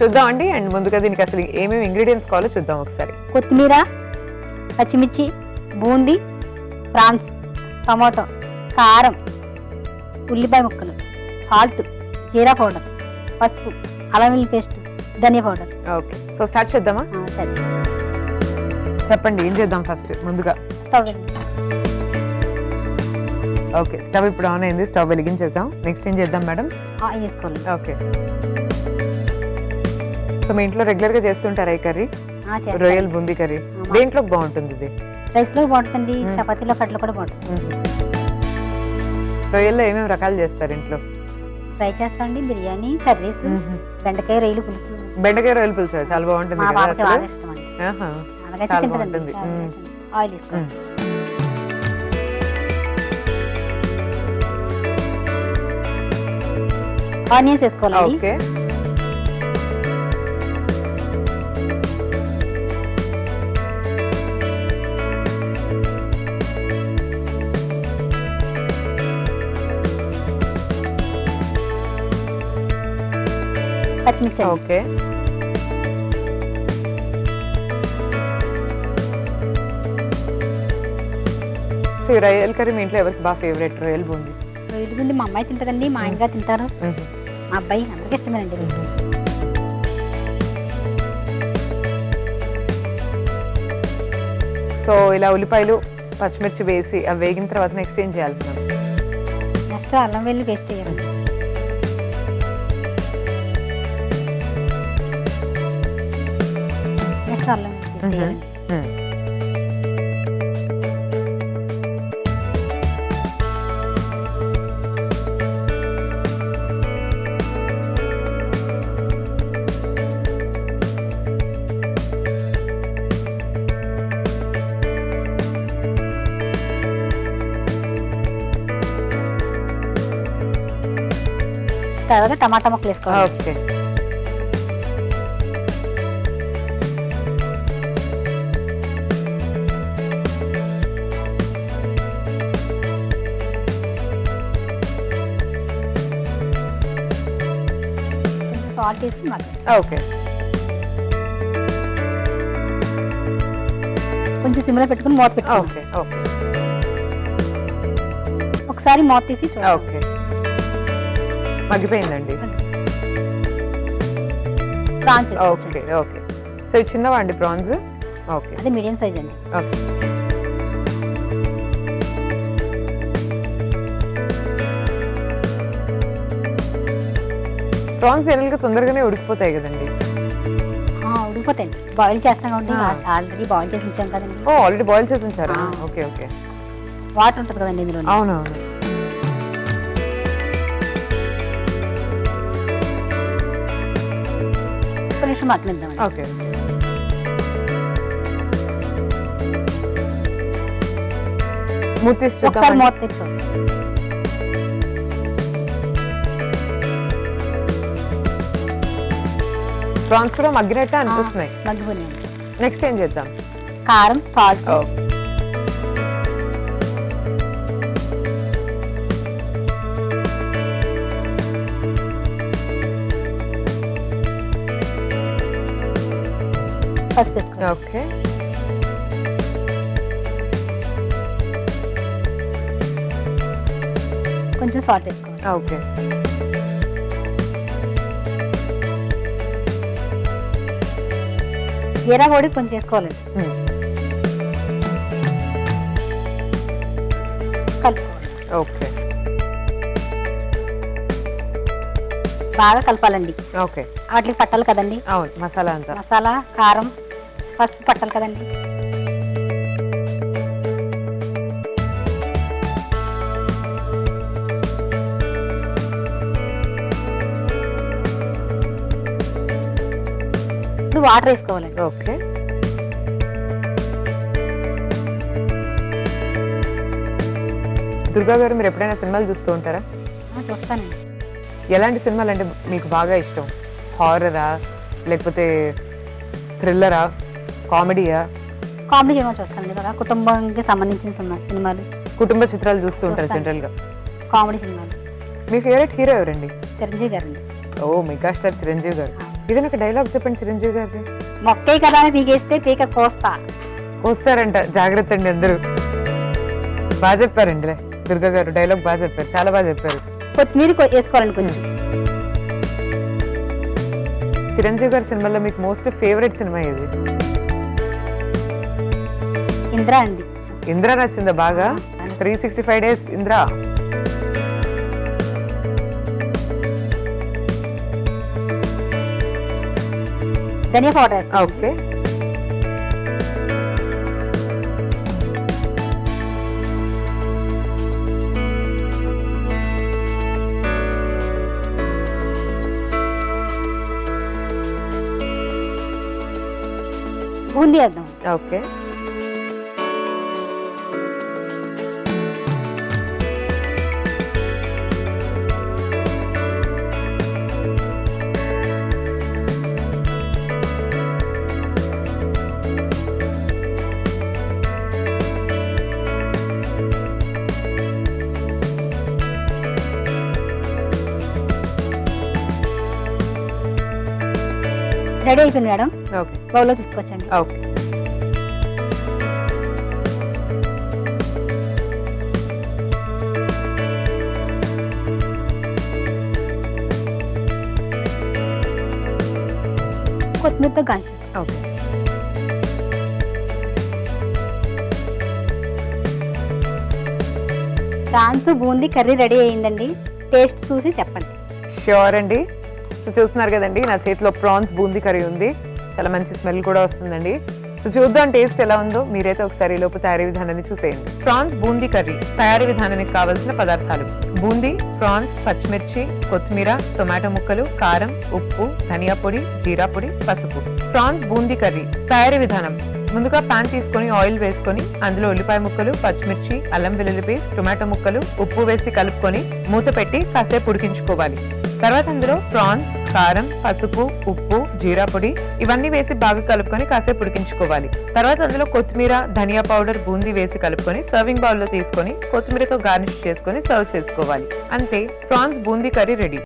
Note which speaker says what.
Speaker 1: చూద్దామండి. అండ్ ముందుగా దీనికి అసలు ఏమేమి ఇంగ్రీడియంట్స్ కావాలో చూద్దాం ఒకసారి.
Speaker 2: కొత్తిమీర, పచ్చిమిర్చి, బూందీ, ప్రాన్స్, టమాటో, కారం, ఉల్లిపాయ ముక్కలు, సాల్ట్, జీరా పౌడర్, పసుపు, అల్లం వెల్లుల్లి పేస్ట్, ధనియా పౌడర్.
Speaker 1: ఓకే, సో స్టార్ట్ చేద్దామా?
Speaker 2: సరే,
Speaker 1: చెప్పండి ఏం చేద్దాం ఫస్ట్. ముందుగా
Speaker 2: స్టవ్ వెలిగించు.
Speaker 1: ఓకే, స్టవ్ ఇప్పుడు ఆన్ అయింది. స్టవ్ వెలిగించేసాం. నెక్స్ట్ ఏం చేద్దాం మేడం?
Speaker 2: ఆయిల్ వేసుకోవాలి.
Speaker 1: ఓకే, సో మీ ఇంట్లో రెగ్యులర్ గా చేస్తుంటారా ఈ కర్రీ? రొయ్యల్ బూందీ కర్రీ దేంట్లో బాగుంటుంది? ఇది
Speaker 2: రైస్ లో బాగుంటుంది, చపాతీలో కట్లు కూడా బాగుంటుంది.
Speaker 1: రొయ్యల్లో ఏమేమి రకాలు చేస్తారు ఇంట్లో?
Speaker 2: ఫ్రై చేస్తామండి, బిర్యానీ, కర్రీస్, బెండకాయ రొయ్యలు పులుసు.
Speaker 1: బెండకాయ రొయ్యలు పులుసు చాలా బాగుంటుంది
Speaker 2: మా
Speaker 1: కదా
Speaker 2: బాబుకి
Speaker 1: అసలు.
Speaker 2: బాగా ఇష్టం అండి. అలాగైతే
Speaker 1: చాలా
Speaker 2: తింటదండి.
Speaker 1: బాగుంటుంది.
Speaker 2: ఆయిల్ వేసుకోవాలి. ఆనియన్స్ వేసుకోవాలండి.
Speaker 1: ఓకే,
Speaker 2: పచ్చిమిర్చి.
Speaker 1: ఓకే, సో ఈ రొయ్యల్ కర్రీ మీ ఇంట్లో ఎవరికి బాగా ఫేవరెట్? రొయ్యల్ బూందీ
Speaker 2: రొయ్యలు గుండి మా అమ్మాయి తింటదండి, మా ఆయన గారు తింటారు, మా అబ్బాయి అందరికి ఇష్టమేనండి.
Speaker 1: సో ఇలా ఉల్లిపాయలు పచ్చిమిర్చి వేసి అవి వేగిన తర్వాత నెక్స్ట్ ఏం చేయాలి?
Speaker 2: నెక్స్ట్ అల్లం వెల్లుల్లి పేస్ట్ వేయాలండి. నెక్స్ట్ అల్లం వెల్లుల్లి పేస్ట్ వేయాలండి. తర్వాత టమాటా ముక్కలు వేసుకోవాలి.
Speaker 1: ఓకే,
Speaker 2: సాల్ట్ వేసి
Speaker 1: ఓకే,
Speaker 2: కొంచెం సిమ్లో పెట్టుకుని మూత పెట్టుకోవాలి.
Speaker 1: ఓకే, ఓకే,
Speaker 2: ఒకసారి మూత తీసి చూడాలి.
Speaker 1: ఓకే, మగ్గిపోయిందండి.
Speaker 2: ప్రాన్స్
Speaker 1: ఓకే, ఓకే, సో ఇది చిన్నవా అండి ప్రాన్స్? ఓకే,
Speaker 2: అదే మీడియం సైజ్ అండి.
Speaker 1: ఓకే, ప్రాన్స్ జనరల్గా తొందరగానే ఉడికిపోతాయి కదండి.
Speaker 2: ఉడికిపోతాయండి, బాయిల్ చేస్తాం కాబట్టి ఆల్రెడీ బాయిల్ చేసి ఉంచాం కదండి.
Speaker 1: ఓ ఆల్రెడీ బాయిల్ చేసి ఉంచారు. ఓకే, ఓకే,
Speaker 2: వాటర్ ఉంటుంది కదండి ఇందులో.
Speaker 1: అవునవును.
Speaker 2: ఒక నిమిషం మగ్గనిద్దాం.
Speaker 1: ఓకే, మూత తీసి
Speaker 2: ఒకసారి
Speaker 1: చూద్దాం.
Speaker 2: మూత తెచ్చు.
Speaker 1: ప్రాన్స్ కూడా మగ్గినట్టే అనిపిస్తున్నాయి.
Speaker 2: మగ్గిపోయినాయండి.
Speaker 1: నెక్స్ట్ ఏం చేద్దాం?
Speaker 2: కారం, సాల్ట్, పసుపు వేసుకోవాలి.
Speaker 1: ఓకే,
Speaker 2: కొంచెం సాల్ట్ వేసుకోవాలి.
Speaker 1: ఓకే,
Speaker 2: జీరా పొడి కొంచెం వేసుకోవాలండి. కలుపుకోవాలి.
Speaker 1: ఓకే,
Speaker 2: బాగా కలపాలండి.
Speaker 1: ఓకే,
Speaker 2: వాటికి పట్టాలి కదండి.
Speaker 1: అవును, మసాలా అంతా.
Speaker 2: మసాలా, కారం, పసుపు పట్టాలి కదండి. ఇప్పుడు వాటర్ వేసుకోవాలండి.
Speaker 1: ఓకే, దుర్గా గారు మీరు ఎప్పుడైనా సినిమాలు చూస్తూ ఉంటారా?
Speaker 2: చూస్తానండి.
Speaker 1: ఎలాంటి సినిమాలు అంటే మీకు బాగా ఇష్టం? హారరా, లేకపోతే థ్రిల్లరా, కామెడీయా?
Speaker 2: కామెడీ సినిమా చూస్తానండి, బాగా కుటుంబానికి సంబంధించిన సినిమాలు,
Speaker 1: కుటుంబ చిత్రాలు చూస్తూ ఉంటారు జనరల్ గా?
Speaker 2: కామెడీ సినిమాలు.
Speaker 1: మీ ఫేవరెట్ హీరో ఎవరండి?
Speaker 2: చిరంజీవి గారండి.
Speaker 1: ఓ మెగాస్టార్ చిరంజీవి గారు. ఇది ఒక డైలాగ్ చెప్పండి చిరంజీవి గారిది.
Speaker 2: మొక్కే కదా అని పీకేస్తే పీక కోస్తా.
Speaker 1: వస్తారంట, జాగ్రత్త అండి అందరూ. బాగా చెప్పారండి దుర్గా గారు, డైలాగ్ బాగా చెప్పారు, చాలా బాగా చెప్పారు.
Speaker 2: కొత్తిమీర వేసుకోవాలండి కొంచెం.
Speaker 1: చిరంజీవి గారి సినిమాలో మీకు మోస్ట్ ఫేవరెట్ సినిమా ఏది?
Speaker 2: ఇంద్రా అండి.
Speaker 1: ఇంద్ర నచ్చిందా బాగా? 365 days ఇంద్ర.
Speaker 2: ధనియా పౌడర్.
Speaker 1: ఓకే.
Speaker 2: బూందీ వేద్దాం.
Speaker 1: ఓకే.
Speaker 2: రెడీ అయిపోయింది మేడం.
Speaker 1: ఓకే.
Speaker 2: బౌల్లో తీసుకొచ్చండి.
Speaker 1: ఓకే.
Speaker 2: కొత్తిమీరతో గాంచి.
Speaker 1: Okay.
Speaker 2: Prawns boondi curry ready అయ్యిందండి. టేస్ట్ చూసి చెప్పండి.
Speaker 1: ష్యూర్ అండి. సో చూస్తున్నారు కదండి, నా చేతిలో ప్రాన్స్ బూందీ కర్రీ ఉంది. చాలా మంచి స్మెల్ కూడా వస్తుందండి. సో చూద్దాం టేస్ట్ ఎలా ఉందో. మీరైతే ఒకసారి లోపు తయారీ విధానాన్ని చూసేయండి. ప్రాన్స్ బూందీ కర్రీ తయారీ విధానానికి కావాల్సిన పదార్థాలు: బూందీ, ప్రాన్స్, పచ్చిమిర్చి, కొత్తిమీర, టొమాటో ముక్కలు, కారం, ఉప్పు, ధనియా పొడి, జీరా పొడి, పసుపు. ప్రాన్స్ బూందీ కర్రీ తయారీ విధానం: ముందుగా పాన్ తీసుకొని ఆయిల్ వేసుకొని అందులో ఉల్లిపాయ ముక్కలు, పచ్చిమిర్చి, అల్లం వెల్లుల్లి పేస్ట్, టొమాటో ముక్కలు, ఉప్పు వేసి కలుపుకొని మూత పెట్టి కాసేపు ఉడికించుకోవాలి. తర్వాత అందులో ప్రాన్స్, కారం, పసుపు, ఉప్పు, జీరా పొడి ఇవన్నీ వేసి బాగా కలుపుకొని కాసేపు ఉడికించుకోవాలి. తర్వాత అందులో కొత్తిమీర, ధనియా పౌడర్, బూందీ వేసి కలుపుకొని సర్వింగ్ బౌల్ లో తీసుకొని కొత్తిమీరతో గార్నిష్ చేసుకొని సర్వ్ చేసుకోవాలి. అంతే, ప్రాన్స్ బూందీ కర్రీ రెడీ.